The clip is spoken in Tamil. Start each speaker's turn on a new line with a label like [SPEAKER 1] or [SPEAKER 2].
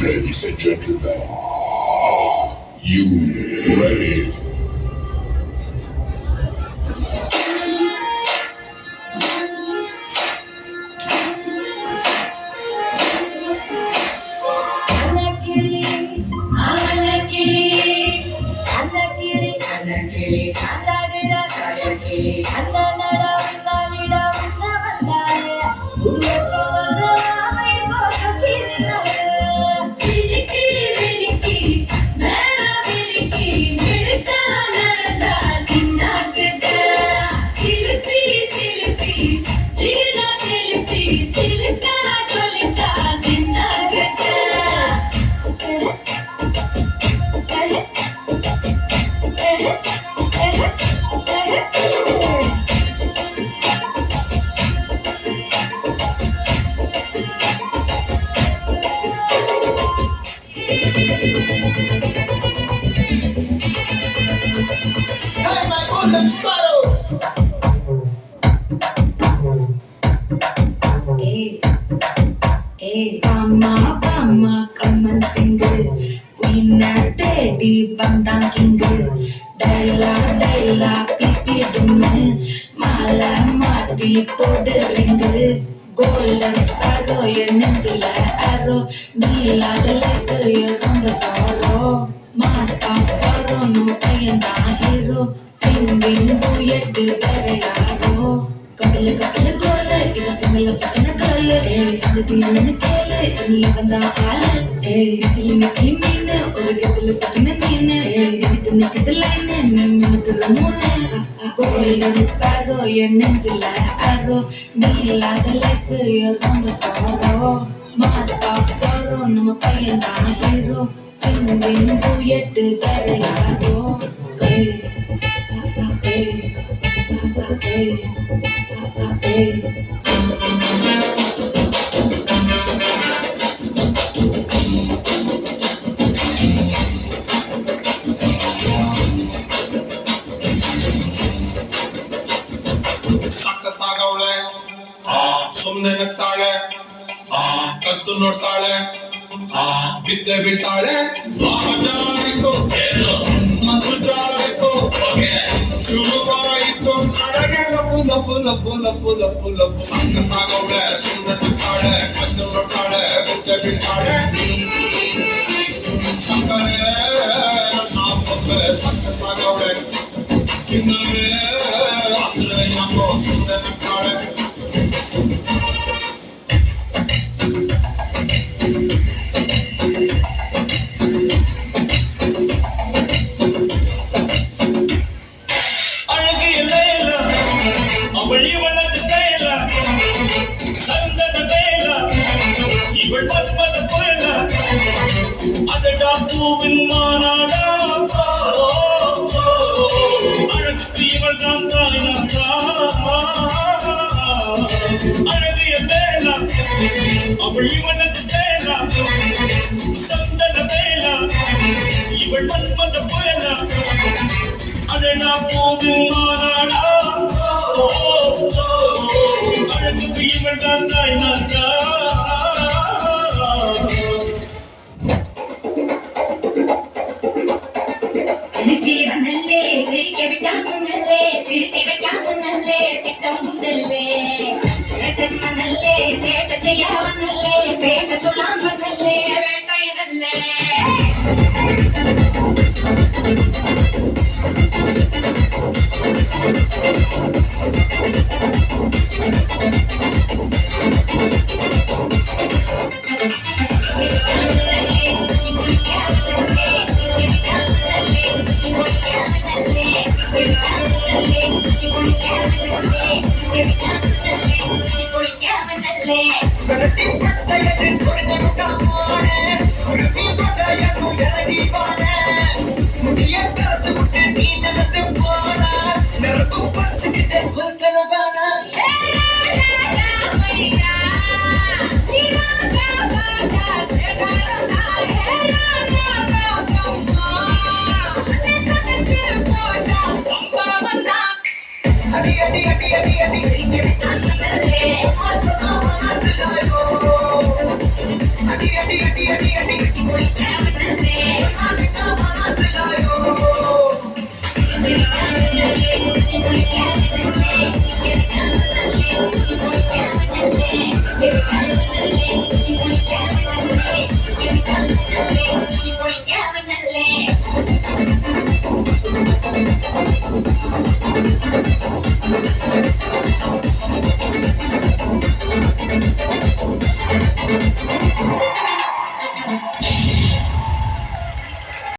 [SPEAKER 1] Ladies and gentlemen, are you ready?
[SPEAKER 2] போடுறீங்க கோல்டன் ஸ்பாரோ என் நெஞ்சில ஆரோ நீ இல்லாத லைஃப் ரொம்ப சாரோ மாஸ்டா சாரோ நம்ம பையன் தான் ஹீரோ சிங்கிங் டூயட் வேற யாரோ கப்பல் கப்பல் கோலு இவ சிங்கல சுத்தின காலு சங்கதி என்னன்னு கேளு நீ வந்தா ஆளு இதில் நிக்கலி மீனு ஒரு கதில் சுத்தின மீனு இது நிக்குது லைனு நீ மினுக்கு ரமூனு கோல்டன் ஸ்பாரோ என் நெஞ்சில ஆரோ நீ இல்லாத லைஃப் ரொம்ப சாரோ மாஸ்டா சாரோ நம்ம பையன் தான் ஹீரோ சிங்கிங் டூயட் வேற யாரோ
[SPEAKER 3] ಸಖತ್ತಾಗವಳೆ ಸುಮ್ನೆ ನಗ್ತಾಳೆ ಕತ್ತು ನೋಡ್ತಾಳೆ ಬಿದ್ದೆ ಬೀಳ್ತಾಳೆ ಜಾರಿತು ಮತ್ತು ಜಾರಿತು ಶುರುವಾಯಿತು ಅಡಗೆ ಲಪ್ಪು ಸಖತ್ತಾಗವಳೆ ಸುಮ್ನೆ ನಗ್ತಾಳೆ ಕತ್ತು ನೋಡ್ತಾಳೆ ಬಿದ್ದೆ ಬೀಳ್ತಾಳೆ ಸಕ್ಕರೆ ನಾಪೊಬ್ಬೆ ಸಖತ್ತಾಗವಳೆ ಇನ್ನೊಮ್ಮೆ ಯಾಕೋ ಸುಮ್ಮನೆ ನಗ್ತಾಳೆ பூவின் மாநாடா அழகுக்கு இவள் தான் தாய்நாடா அழகிய வேளா அவள் இவனது சேலா சந்தன வேளா இவள் மன்மத புயலா அழகா பூவின் மாநாடா அழகுக்கு இவள் தான் தாய்நாடா
[SPEAKER 2] ஜீவனல்லே திரிக்க விட்டாமனல்லே திருத்தி வைக்காமனல்லே திட்டம் உண்டல்லே சேட்டம்மனல்லே சேட்ட செய்யாமனல்லே பேட்ட சொல்லாமனல்லே வேட்டையதல்லே
[SPEAKER 4] அடி